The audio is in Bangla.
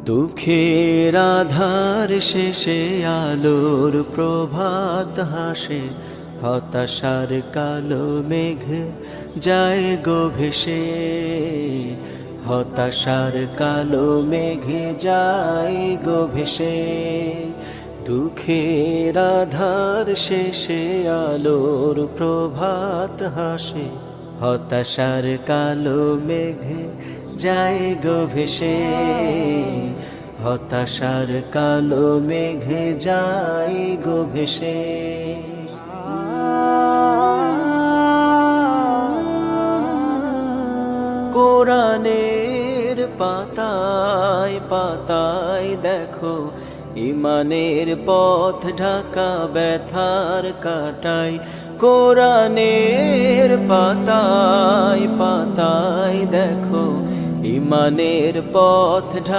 দুঃখের আধার শেষে আলোর প্রভাত হাসে, হতাশার কালো মেঘ যায় গো ভেসে, হতাশার কালো মেঘ যায় গো ভেসে। দুঃখের আধার শেষে আলোর প্রভাত হাসে, হতাশার কালো মেঘ যায় গো ভেসে, হতাশার কালো মেঘ যায় গো ভেসে। কোরআনের পাতায় পাতায় দেখো, ইমানের পথ ঢাকা ব্যথার কাটাই। কোরআনের পাতায় পাতায় দেখো, ইমানের পথ ঢাকা